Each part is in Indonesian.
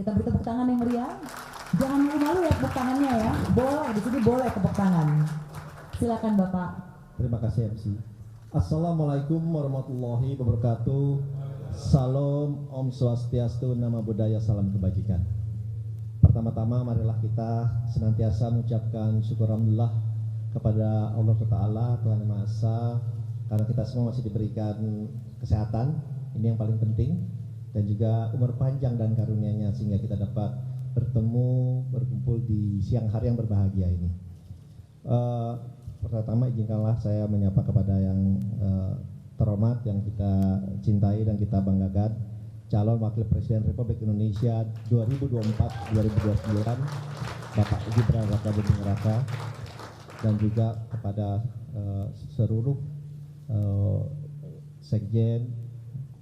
Kita beri tepuk tangan yang meriah. Jangan malu-malu ya tepuk tangannya ya. Boleh, di sini boleh tepuk tangan. Silakan Bapak. Terima kasih MC. Assalamualaikum warahmatullahi wabarakatuh. Salam, Om Swastiastu, Namo Buddhaya, salam kebajikan. Pertama-tama marilah kita senantiasa mengucapkan syukur alhamdulillah kepada Allah Ta'ala, Tuhan Yang Maha Esa, karena kita semua masih diberikan kesehatan, ini yang paling penting, dan juga umur panjang dan karunia-Nya sehingga kita dapat bertemu, berkumpul di siang hari yang berbahagia ini. Pertama izinkanlah saya menyapa kepada yang terhormat, yang kita cintai dan kita banggakan, calon Wakil Presiden Republik Indonesia 2024-2029, Bapak Gibran Rakabuming Raka, dan juga kepada seluruh sekjen,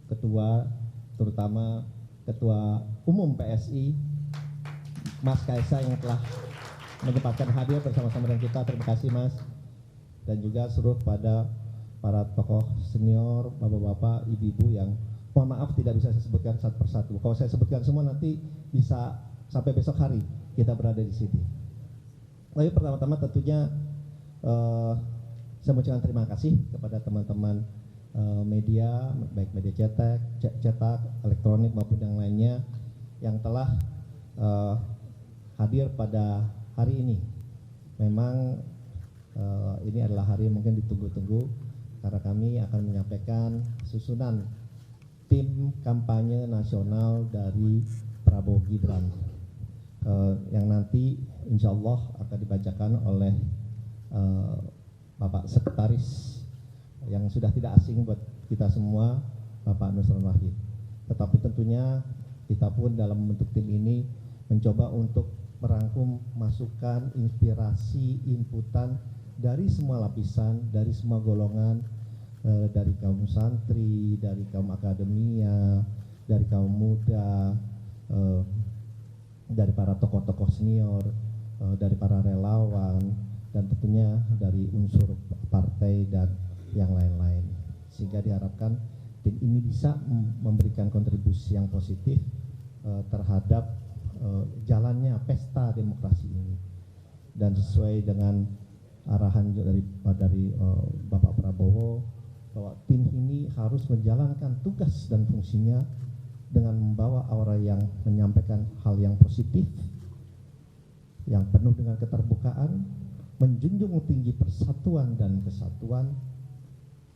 ketua, terutama Ketua Umum PSI, Mas Kaisang yang telah menyempatkan hadir bersama-sama dengan kita. Terima kasih Mas. Dan juga seluruh pada para tokoh senior, bapak-bapak, ibu-ibu yang mohon maaf tidak bisa saya sebutkan satu persatu. Kalau saya sebutkan semua nanti bisa sampai besok hari kita berada di sini. Tapi pertama-tama tentunya saya mengucapkan terima kasih kepada teman-teman media, baik media cetak, elektronik maupun yang lainnya yang telah hadir pada hari ini. Memang ini adalah hari yang mungkin ditunggu-tunggu karena kami akan menyampaikan susunan tim kampanye nasional dari Prabowo Gibran yang nanti insya Allah akan dibacakan oleh Bapak Sekretaris yang sudah tidak asing buat kita semua, Bapak Nusron Wahid. Tetapi tentunya kita pun dalam membentuk tim ini mencoba untuk merangkum masukan, inspirasi, inputan dari semua lapisan, dari semua golongan, dari kaum santri, dari kaum akademia, dari kaum muda, dari para tokoh-tokoh senior, dari para relawan, dan tentunya dari unsur partai dan yang lain-lain. Sehingga diharapkan tim ini bisa memberikan kontribusi yang positif terhadap jalannya pesta demokrasi ini, dan sesuai dengan arahan dari Bapak Prabowo bahwa tim ini harus menjalankan tugas dan fungsinya dengan membawa aura yang menyampaikan hal yang positif, yang penuh dengan keterbukaan, menjunjung tinggi persatuan dan kesatuan,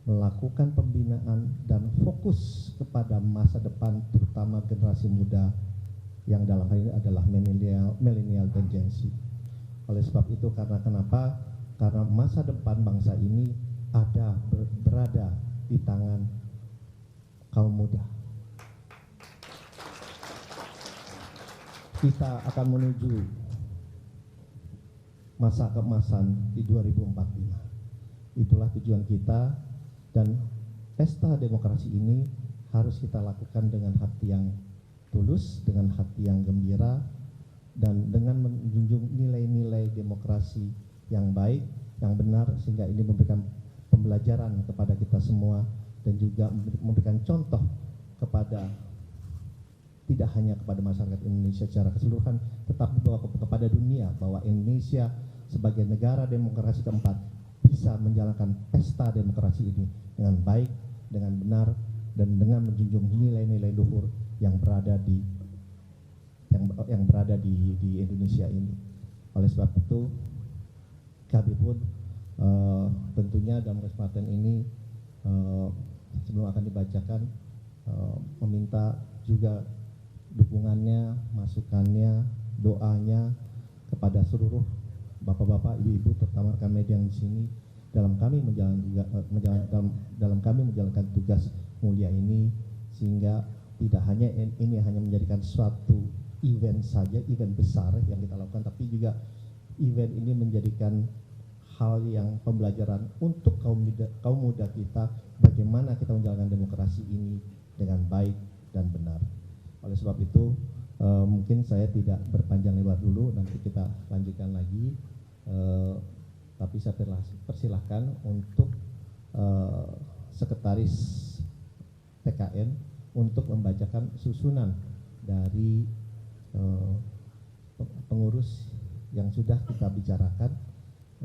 melakukan pembinaan dan fokus kepada masa depan terutama generasi muda yang dalam hal ini adalah milenial dan Gen Z. Oleh sebab itu, karena kenapa? Karena masa depan bangsa ini berada di tangan kaum muda. Kita akan menuju masa keemasan di 2045. Itulah tujuan kita, dan pesta demokrasi ini harus kita lakukan dengan hati yang tulus, dengan hati yang gembira, dan dengan menjunjung nilai-nilai demokrasi yang baik, yang benar, sehingga ini memberikan pembelajaran kepada kita semua dan juga memberikan contoh kepada tidak hanya kepada masyarakat Indonesia secara keseluruhan, tetapi kepada dunia bahwa Indonesia sebagai negara demokrasi keempat bisa menjalankan pesta demokrasi ini dengan baik, dengan benar, dan dengan menjunjung nilai-nilai luhur yang berada di Indonesia ini. Oleh sebab itu, kami pun tentunya dalam kesempatan ini sebelum akan dibacakan meminta juga dukungannya, masukannya, doanya kepada seluruh bapak-bapak, ibu-ibu, terutama rekan media yang di sini dalam kami menjalankan tugas mulia ini, sehingga tidak hanya ini hanya menjadikan suatu event saja, event besar yang kita lakukan, tapi juga event ini menjadikan hal yang pembelajaran untuk kaum muda kita, bagaimana kita menjalankan demokrasi ini dengan baik dan benar. Oleh sebab itu mungkin saya tidak berpanjang lebar dulu, nanti kita lanjutkan lagi, tapi saya persilahkan untuk Sekretaris TKN untuk membacakan susunan dari eh, pengurus yang sudah kita bicarakan,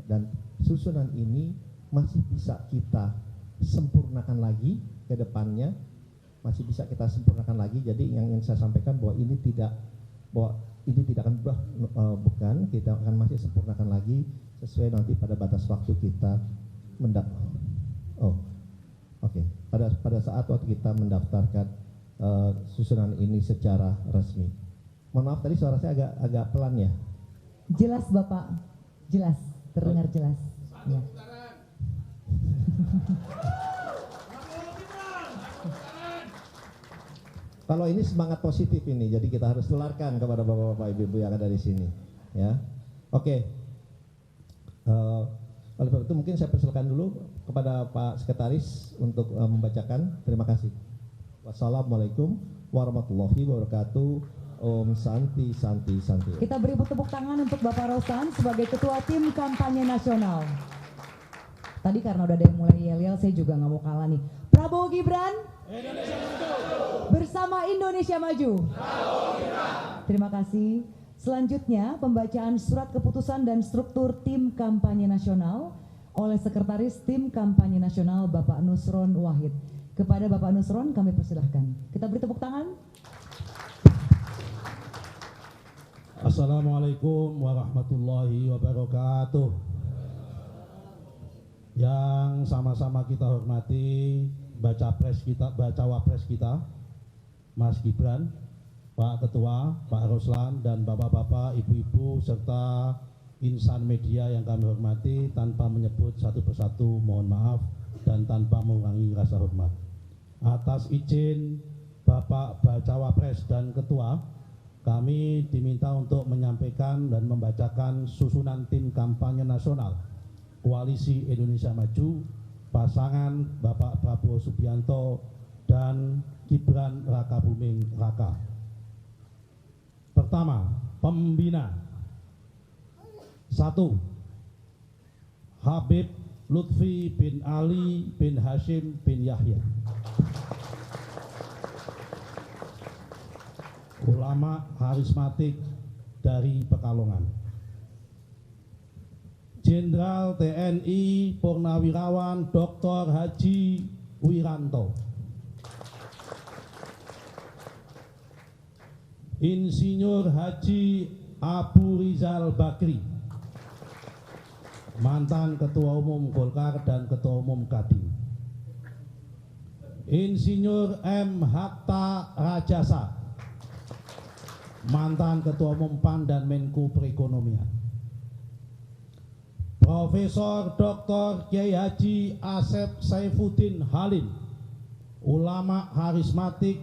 dan susunan ini masih bisa kita sempurnakan lagi ke depannya, masih bisa kita sempurnakan lagi. Jadi yang ingin saya sampaikan bahwa ini tidak akan berubah, bukan, kita akan masih sempurnakan lagi sesuai nanti pada batas waktu kita pada saat waktu kita mendaftarkan susunan ini secara resmi. Mohon maaf tadi suara saya agak pelan ya. Jelas Bapak, jelas, terdengar jelas. Ya. Kalau ini semangat positif ini, jadi kita harus tularkan kepada bapak-bapak, ibu-ibu yang ada di sini, ya. Oke. Oleh sebab itu mungkin saya persilakan dulu kepada Pak Sekretaris untuk membacakan. Terima kasih. Wassalamualaikum warahmatullahi wabarakatuh. Om Santi Santi Santi. Kita beri tepuk tangan untuk Bapak Rosan sebagai Ketua Tim Kampanye Nasional. Tadi karena udah ada yang mulai yel-yel, saya juga nggak mau kalah nih. Prabowo Gibran. Indonesia Maju. Bersama Indonesia Maju. Terima kasih. Selanjutnya pembacaan surat keputusan dan struktur tim kampanye nasional oleh Sekretaris Tim Kampanye Nasional Bapak Nusron Wahid. Kepada Bapak Nusron kami persilahkan. Kita beri tepuk tangan. Assalamualaikum warahmatullahi wabarakatuh. Yang sama-sama kita hormati baca wapres kita, Mas Gibran, Pak Ketua, Pak Roslan, dan bapak-bapak, ibu-ibu, serta insan media yang kami hormati, tanpa menyebut satu persatu mohon maaf dan tanpa mengurangi rasa hormat. Atas izin Bapak Bacawa Pres dan Ketua, kami diminta untuk menyampaikan dan membacakan susunan tim kampanye nasional Koalisi Indonesia Maju, pasangan Bapak Prabowo Subianto dan Gibran Rakabuming Raka. Pertama, pembina. 1. Habib Lutfi bin Ali bin Hashim bin Yahya. Ulama karismatik dari Pekalongan. Jenderal TNI Purnawirawan Dr. Haji Wiranto. Insinyur Haji Abu Rizal Bakri, mantan Ketua Umum Golkar dan Ketua Umum Kadin. Insinyur M. Hatta Rajasa, mantan Ketua Umum PAN dan Menko Perekonomian. Profesor Dr. Kiai Haji Asep Saifuddin Halim, ulama karismatik,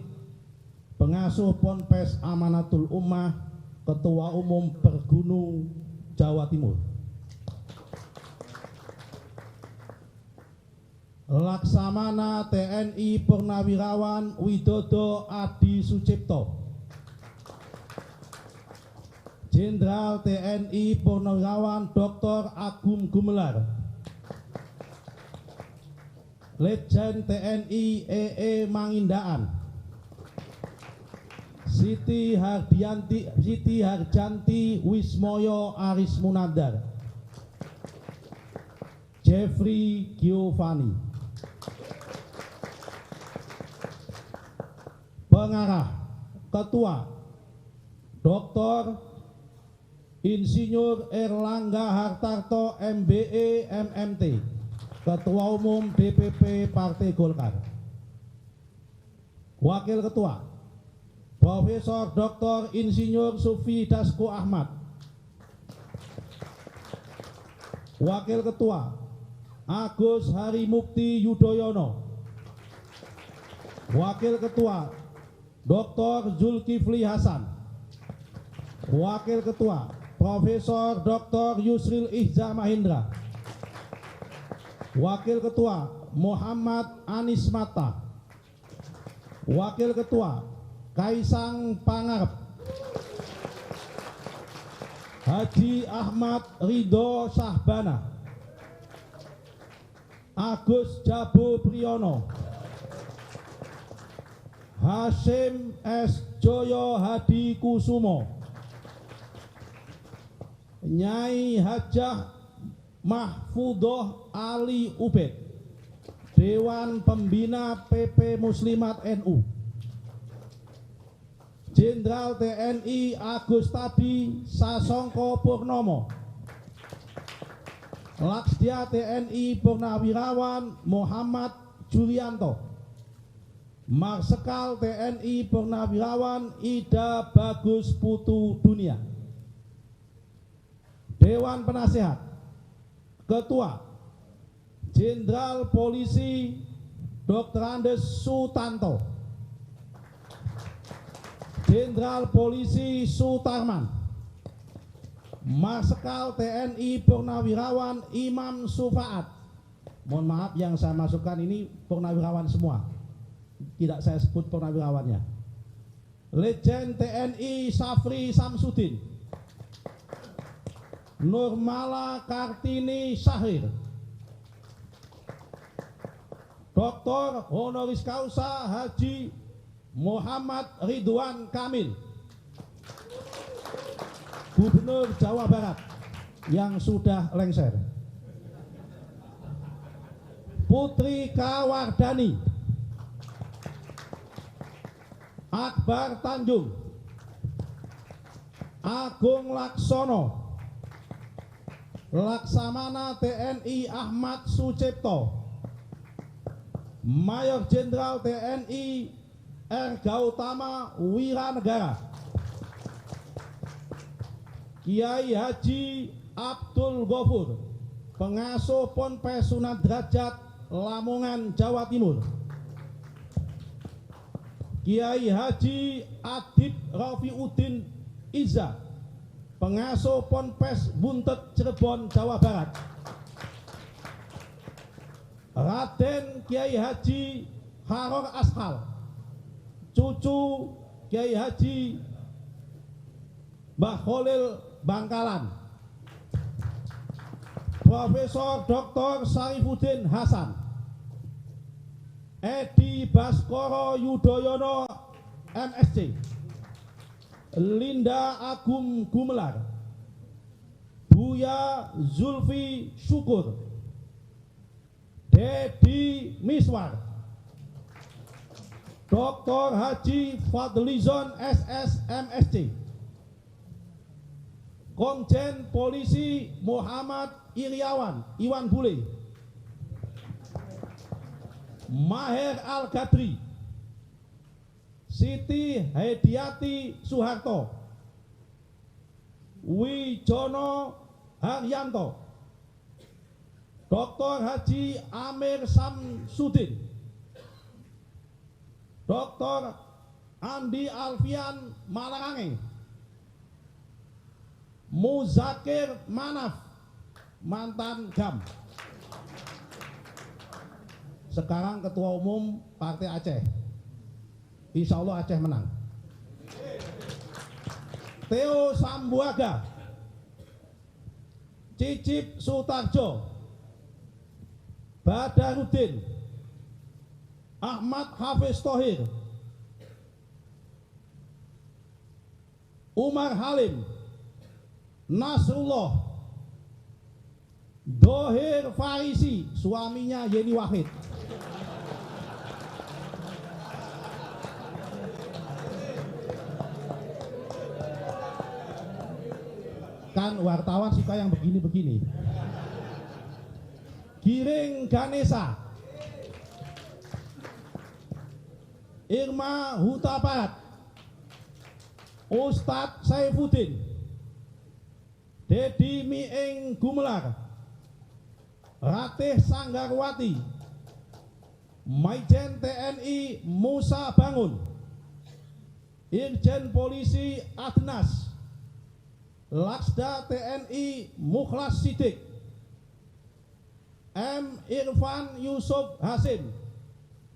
pengasuh Ponpes Amanatul Ummah, Ketua Umum Pergunung Jawa Timur. Laksamana TNI Purnawirawan Widodo Adi Sucipto. Jenderal TNI Purnawirawan Dr. Agung Gumelar. Letjen TNI EE Mangindaan. Siti Harjanti Wismoyo Aris Munandar. Jeffrey Giovanni. Pengarah Ketua Dr. Insinyur Erlangga Hartarto MBE MMT, Ketua Umum DPP Partai Golkar. Wakil Ketua Profesor Dr. Insinyur Sufi Dasko Ahmad. Wakil Ketua Agus Harimukti Yudhoyono. Wakil Ketua Dr. Zulkifli Hasan. Wakil Ketua Profesor Dr. Yusril Ihza Mahendra. Wakil Ketua Muhammad Anis Mata. Wakil Ketua Kaisang Pangarep. Haji Ahmad Ridho Sahbana. Agus Jabo Priyono. Hashim S. Joyo Hadi Kusumo. Nyai Hajah Mahfudoh Ali Ubed, Dewan Pembina PP Muslimat NU. Jenderal TNI Agustadi Sasongko Purnomo, Laksdia TNI Purnawirawan Muhammad Julianto, Marsekal TNI Purnawirawan Ida Bagus Putu Dunia. Dewan Penasehat, Ketua Jenderal Polisi Dr. Andes Sutanto, Jenderal Polisi Sutarman, Marsekal TNI Purnawirawan Imam Sufaat. Mohon maaf yang saya masukkan ini purnawirawan semua, tidak saya sebut purnawirawannya. Legend TNI Safri Samsudin, Nurmala Kartini Syahrir, Dr. Honoris Causa Haji Muhammad Ridwan Kamil, Gubernur Jawa Barat yang sudah lengser. Putri Kawardani, Akbar Tanjung, Agung Laksono, Laksamana TNI Ahmad Sucipto, Mayor Jenderal TNI R. Gautama Wiranegara, Kiai Haji Abdul Ghafur, Pengasuh Ponpes Sunan Derajat Lamongan, Jawa Timur, Kiai Haji Adib Rafiuddin Iza, Pengasuh Ponpes Buntet Cirebon, Jawa Barat, Raden Kiai Haji Haror Ashal, cucu Kiai Haji Mbah Kholil Bangkalan, Profesor Dr. Sarifuddin Hasan, Edi Baskoro Yudhoyono MSc, Linda Agung Gumelar, Buya Zulfi Syukur, Dedi Miswar, Dr. Haji Fadlizon SS MSc, Komjen Polisi Muhammad Iriawan Iwan Bule, Maher Al-Gadri, Siti Hediati Soeharto, Wijono Haryanto, Dr. Haji Amir Samsudin, Dr. Andi Alfian Malarangeng, Muzakir Manaf, mantan GAM, sekarang Ketua Umum Partai Aceh. Insya Allah Aceh menang. Theo Sambuaga, Cicip Sutarjo, Badarudin, Ahmad Hafiz Thohir, Umar Halim, Nasrullah, Dohir Farisi, suaminya Yeni Wahid, kan wartawan suka yang begini-begini. Giring Ganesha, Irma Huta Barat, Ustadz Saifuddin, Dedi Miing Gumelar, Ratih Sanggarwati, Maijen TNI Musa Bangun, Irjen Polisi Adnas, Laksda TNI Mukhlas Sidik, M. Irfan Yusuf Hasim,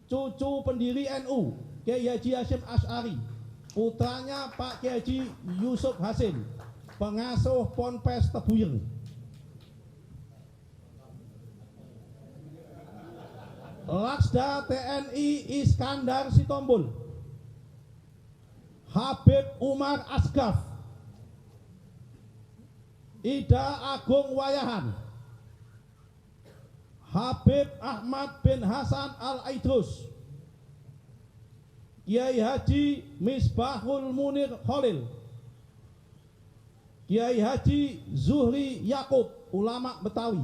cucu pendiri NU Kiai Haji Hasyim Asy'ari, putranya Pak Kiai Haji Yusuf Hasim, pengasuh Ponpes Tebuyeng. Laksda TNI Iskandar Sitompul, Habib Umar Asgaf, Ida Agung Wayahan, Habib Ahmad bin Hasan Al-Aidrus, Kiai Haji Misbahul Munir Khalil, Kiai Haji Zuhri Yakub, ulama Betawi,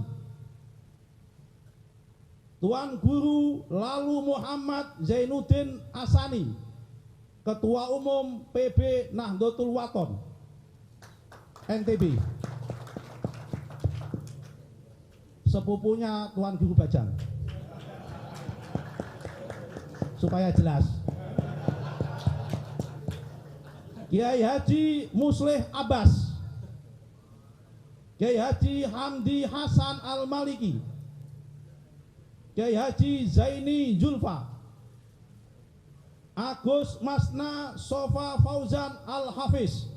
Tuan Guru Lalu Muhammad Zainuddin Asani, Ketua Umum PB Nahdlatul Wathon NTB, sepupunya Tuan Guru Bajang, supaya jelas. Kiai Haji Musleh Abbas, Kiai Haji Hamdi Hasan Al-Maliki, Kiai Haji Zaini Julfa, Agus Masna Sofa Fauzan Al-Hafiz,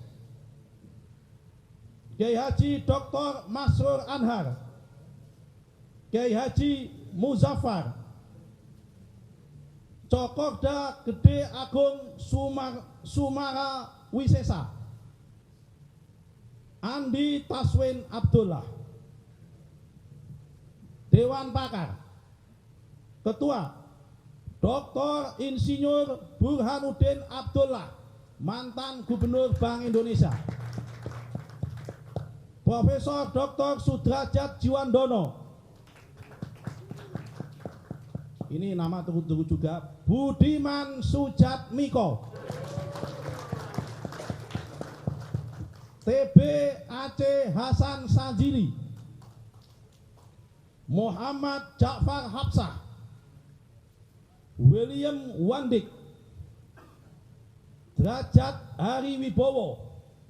Kiai Haji Dr. Masrur Anhar, Kiai Haji Muzaffar, Cokorda Gede Agung Sumara Wisesa, Andi Taswin Abdullah. Dewan Pakar, Ketua Dr. Insinyur Burhanuddin Abdullah, mantan Gubernur Bank Indonesia. Profesor Dr. Sudrajat Jiwandono, ini nama tunggu-tunggu juga, Budiman Sujatmiko, TB Aceh Hasan Sanjili, Muhammad Ja'far Hapsah, William Wandik, Derajat Hari Wibowo,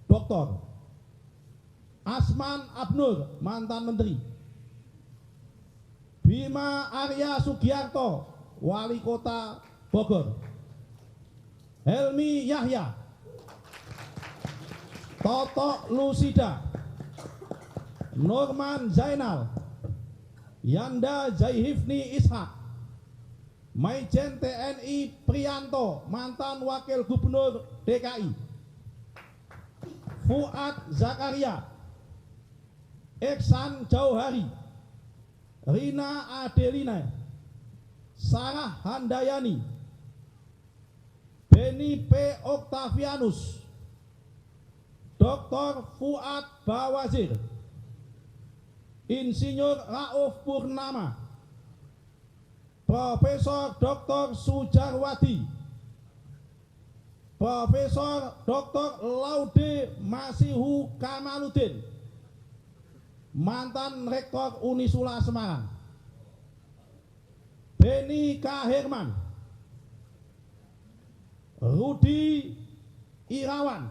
Doktor, Asman Abnur, mantan Menteri, Bima Arya Sugiarto, Wali Kota Bogor, Helmi Yahya, Toto Lusida, Norman Zainal, Yanda Zaihifni Ishak, Maijen TNI Prianto, mantan Wakil Gubernur DKI, Fuad Zakaria, Eksan Jauhari, Rina Adelina, Sarah Handayani, Beni P. Octavianus, Dr. Fuad Bawazir, Insinyur Rauf Purnama, Profesor Dr. Sujarwadi, Profesor Dr. Laude Masihu Kamaluddin, mantan Rektor Unisula Semarang, Beni K. Herman, Rudi Irawan,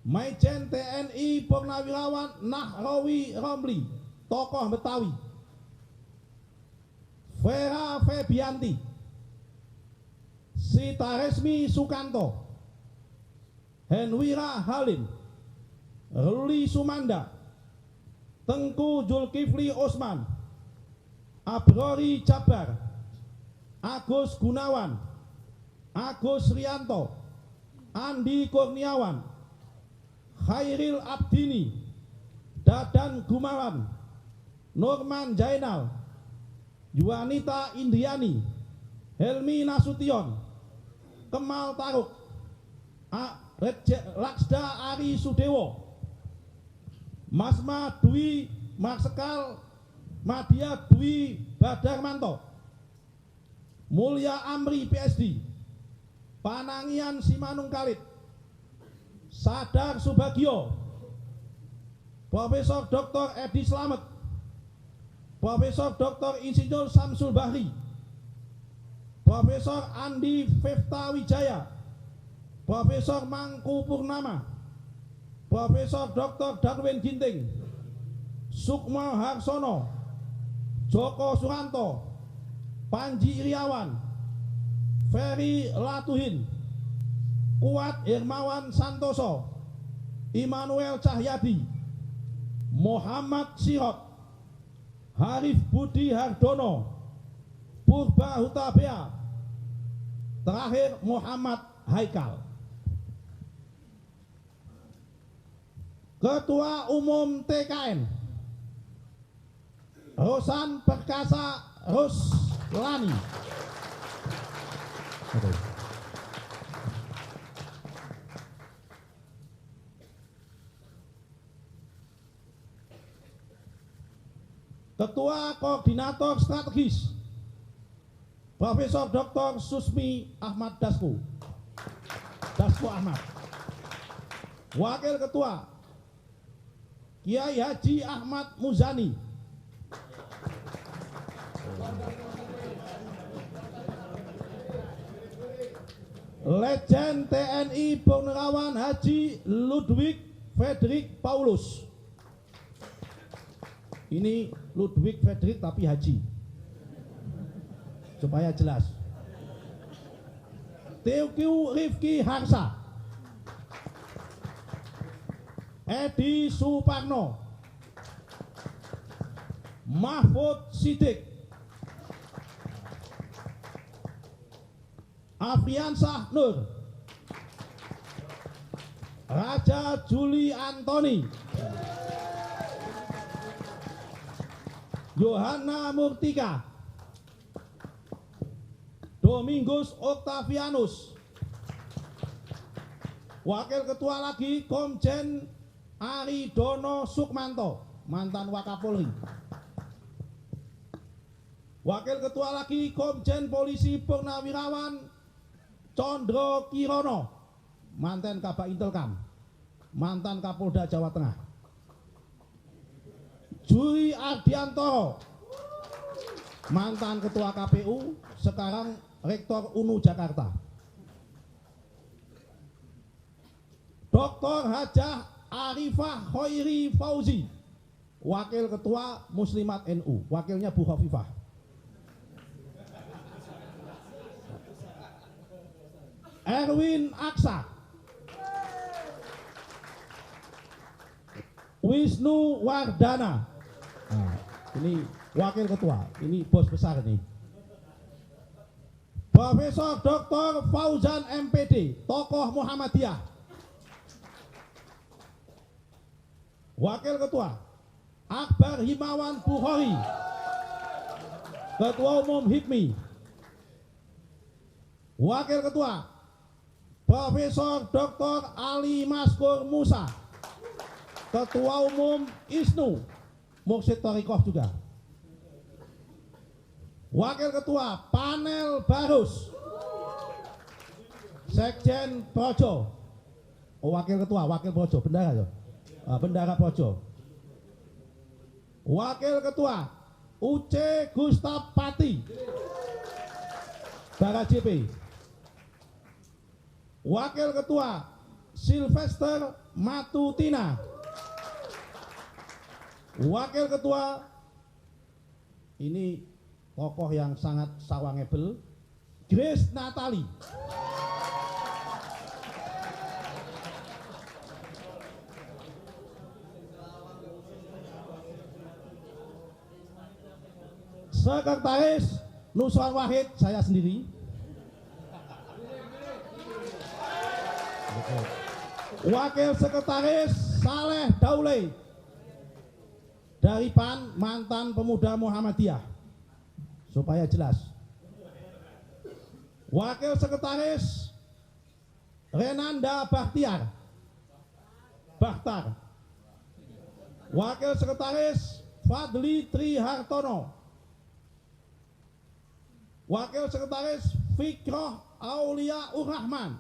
Maijen TNI Purnawirawan Nahrawi Romli, tokoh Betawi, Vera Febianti, Sitaresmi Sukanto, Henwira Halim, Ruli Sumanda, Tengku Zulkifli Osman, Abrori Jabar, Agus Gunawan, Agus Rianto, Andi Kurniawan, Khairil Abdini, Dadan Gumawan, Norman Jainal, Juanita Indriani, Helmi Nasution, Kemal Taruk, Laksda Ari Sudewo, Masma Dwi Marsekal Madia Dwi Badarmanto, Mulya Amri PSD, Panangian Simanung Kalit, Sadar Subagio, Profesor Dr. Edi Slamet, Profesor Dr. Insinyur Samsul Bahri, Profesor Andi Fefta Wijaya, Profesor Mangku Purnama, Profesor Dr. Darwin Ginting, Sukma Harsono, Joko Suranto, Panji Iriawan, Ferry Latuhin, Kuat Hermawan Santoso, Immanuel Cahyadi, Muhammad Sirot, Harif Budi Hardono, Purba Hutabea, terakhir Muhammad Haikal. Ketua Umum TKN Rosan Perkasa Ruslani. Ketua Koordinator Strategis Profesor Dr. Susmi Ahmad Dasko Ahmad. Wakil Ketua Kiai Haji Ahmad Muzani. Legend TNI Purnawirawan Haji Ludwig Frederick Paulus. Ini Ludwig Frederick tapi Haji, supaya jelas. Teuku Rifki Harsa, Edi Suparno, Mahfud Siddiq, Afriansah Nur, Raja Juli Antoni, Yohana Murtika, Domingus Octavianus. Wakil Ketua lagi Komjen Aridono Sukmanto, mantan Wakapolri. Wakil Ketua lagi Komjen Polisi Purnawirawan Condro Kirono, mantan Kabak Intelkam, mantan Kapolda Jawa Tengah. Juri Ardiantoro, mantan Ketua KPU, sekarang Rektor UNU Jakarta. Dr. Hajah Arifah Khairi Fauzi, Wakil Ketua Muslimat NU, wakilnya Bu Khofifah. Erwin Aksa, Wisnu Wardana. Nah, ini Wakil Ketua, ini bos besar nih. Profesor Dr. Fauzan MPD, tokoh Muhammadiyah. Wakil Ketua Akbar Himawan Bukhari, Ketua Umum HIPMI. Wakil Ketua Profesor Dr. Ali Maskur Musa, Ketua Umum ISNU, Mursyid Thariqah juga. Wakil Ketua Panel Barus, Sekjen Projo. Oh, Wakil Ketua, Wakil Projo, Bendara ya. Bendara Projo. Wakil Ketua Uce Gustaf Pati, Bara JP. Wakil Ketua Sylvester Matutina. Wakil Ketua, ini tokoh yang sangat sawangebel, Grace Natali. Sekretaris Nuswan Wahid, saya sendiri. Wakil Sekretaris Saleh Daule dari PAN, mantan pemuda Muhammadiyah, supaya jelas. Wakil Sekretaris Renanda Bahtiar, Bahtar. Wakil Sekretaris Fadli Trihartono. Wakil Sekretaris Fikroh Aulia Urrahman.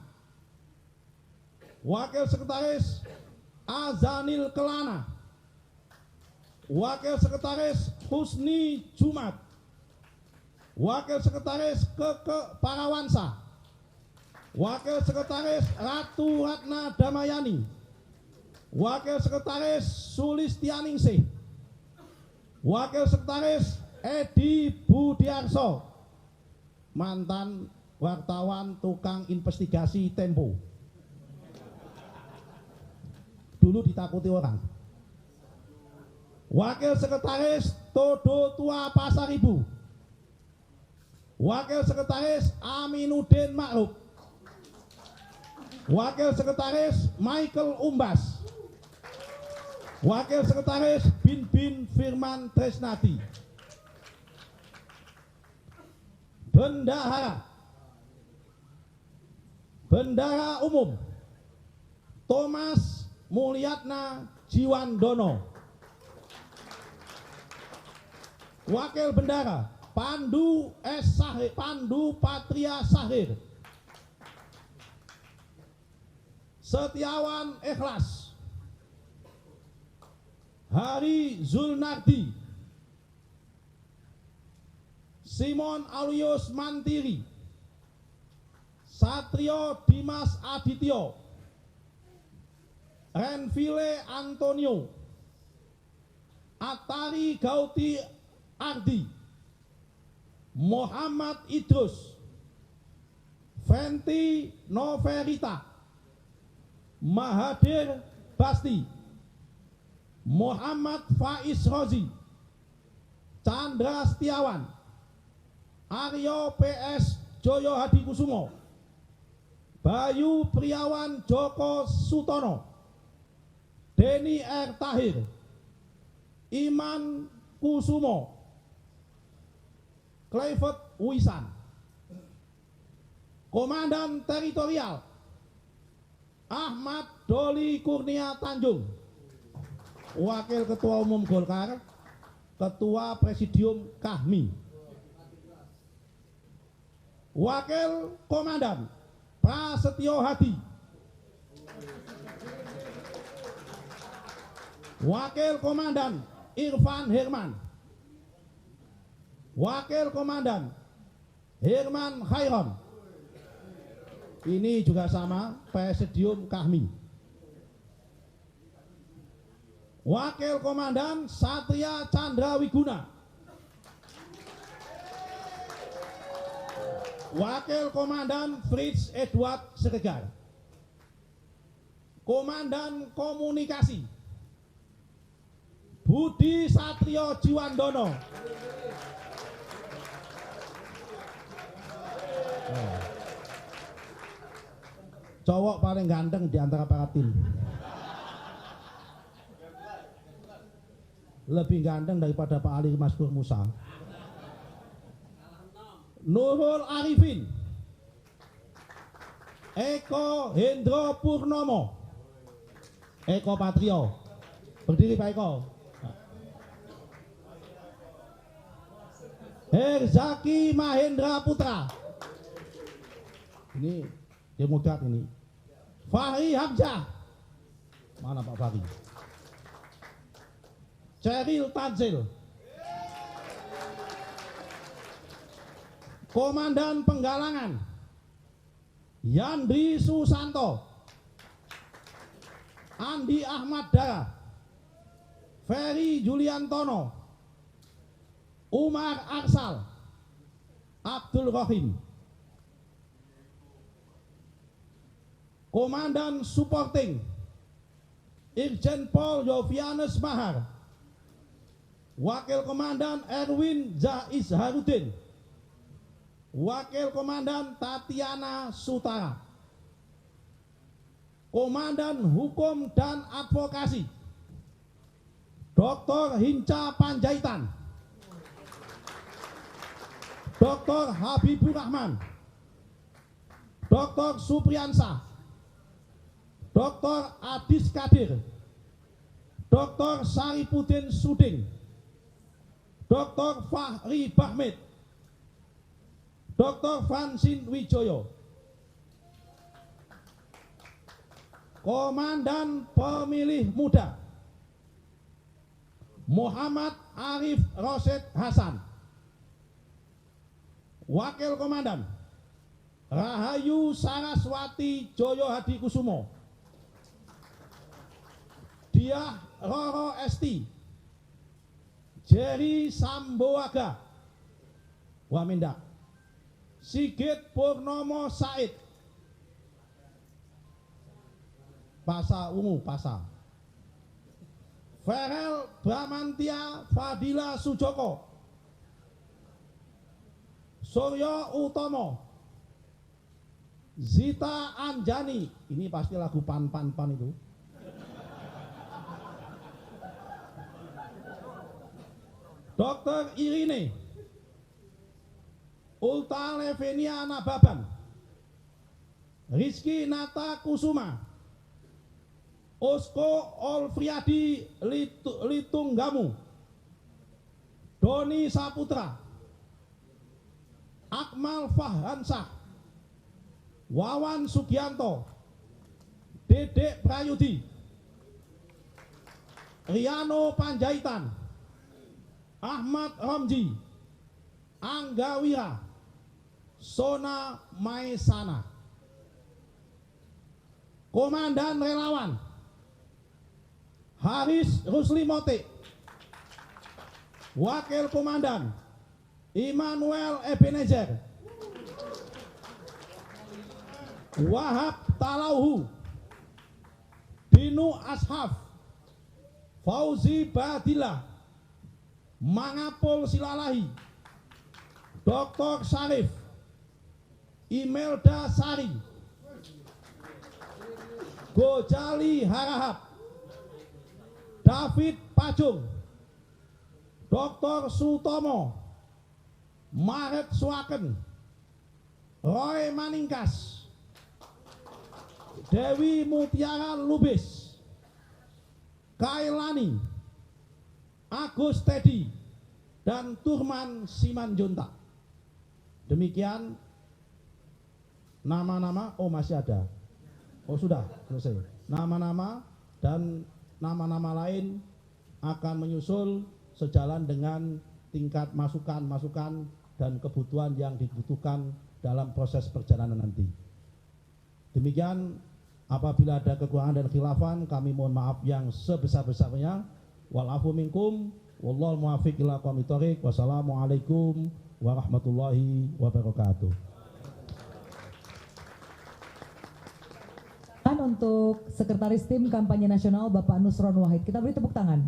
Wakil Sekretaris Azanil Kelana. Wakil Sekretaris Husni Jumat. Wakil Sekretaris Keke Parawansa. Wakil Sekretaris Ratu Ratna Damayani. Wakil Sekretaris Sulistianingsih. Wakil Sekretaris Edi Budiarso, mantan wartawan tukang investigasi Tempo, dulu ditakuti orang. Wakil Sekretaris Todo Tua Pasar Ibu. Wakil Sekretaris Aminuddin Ma'ruf. Wakil Sekretaris Michael Umbas. Wakil Sekretaris Bin Firman Tresnati. Bendahara Umum Thomas Mulyatna Jiwandono. Wakil Bendahara Pandu Patria Sahir. Setiawan Ikhlas Hari Zulnardi. Simon Aulius Mantiri. Satrio Dimas Adityo. Renville Antonio. Atari Gauti Ardi. Muhammad Idrus. Fenty Noverita. Mahathir Basti. Muhammad Faiz Rozi. Chandra Setiawan. Aryo PS Joyo Hadikusumo. Bayu Priawan Joko Sutono. Denny R. Tahir. Iman Kusumo. Clifford Wisan. Komandan Teritorial Ahmad Doli Kurnia Tanjung. Wakil Ketua Umum Golkar, Ketua Presidium Kahmi. Wakil Komandan Prasetyo Hadi. Wakil Komandan Irfan Herman. Wakil Komandan Herman Khairon. Ini juga sama, Presidium Kahmi. Wakil Komandan Satria Chandra Wiguna. Wakil Komandan Fritz Edward Siregar. Komandan Komunikasi Budi Satrio Jiwandono. Cowok paling ganteng di antara para tim. Lebih ganteng daripada Pak Ali Maskur Musa. Nurul Arifin. Eko Hendro Purnomo. Eko Patrio. Berdiri Pak Eko. Herzaki Mahendra Putra. Ini Demokrat ini. Fahri Hamzah. Mana Pak Fahri? Ceril Tanzil. Komandan Penggalangan Yandri Susanto. Andi Ahmad Dara. Ferry Juliantono. Umar Arsal. Abdul Rahim. Komandan Supporting Irjen Pol Yovianus Mahar. Wakil Komandan Erwin Zaiz Harudin. Wakil Komandan Tatiana Sutara. Komandan Hukum dan Advokasi Dr. Hinca Panjaitan. Dr. Habibur Rahman. Dr. Supriyansah. Dr. Adis Kadir. Dr. Saripudin Suding. Dr. Fahri Bahmid. Dr. Fransin Wijoyo. Komandan Pemilih Muda Muhammad Arif Rosyid Hasan. Wakil Komandan Rahayu Saraswati Joyo Hadikusumo. Diah Roro Esti. Jerry Samboaga Wamendak. Sigit Purnomo Said. Pasa Ungu Pasa. Ferel Bramantia Fadila Sujoko. Suryo Utomo. Zita Anjani. Ini pasti lagu pan itu. Dr. Irine Ultalevenia Nababan, Rizky Nata Kusuma, Osko Olfriadi Litunggamu, Doni Saputra, Akmal Fahransah, Wawan Sugianto, Dedek Prayudi, Riano Panjaitan, Ahmad Romji, Angga Wira, Sona Maesana. Komandan Relawan Haris Rusli Motik, Wakil Komandan Immanuel Ebenezer, Wahab Talauhu, Dinu Ashaf, Fauzi Badillah, Mangapul Silalahi, Dr. Syarif, Imelda Sari, Gojali Harahap, David Pajung, Dr. Sutomo, Maret Suaken, Roy Maningkas, Dewi Mutiara Lubis, Kailani, Agus Teddy, dan Turman Simanjuntak. Demikian nama-nama, oh masih ada, oh sudah selesai. Nama-nama dan nama-nama lain akan menyusul sejalan dengan tingkat masukan-masukan dan kebutuhan yang dibutuhkan dalam proses perjalanan nanti. Demikian, apabila ada kekurangan dan khilafan, kami mohon maaf yang sebesar-besarnya. Walafu minkum, wallahul muwaffiq ila aqwamit thoriq. Wassalamualaikum warahmatullahi wabarakatuh. Untuk Sekretaris Tim Kampanye Nasional Bapak Nusron Wahid, kita beri tepuk tangan.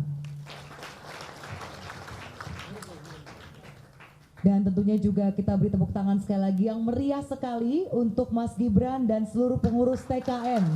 Dan tentunya juga kita beri tepuk tangan sekali lagi yang meriah sekali untuk Mas Gibran dan seluruh pengurus TKN.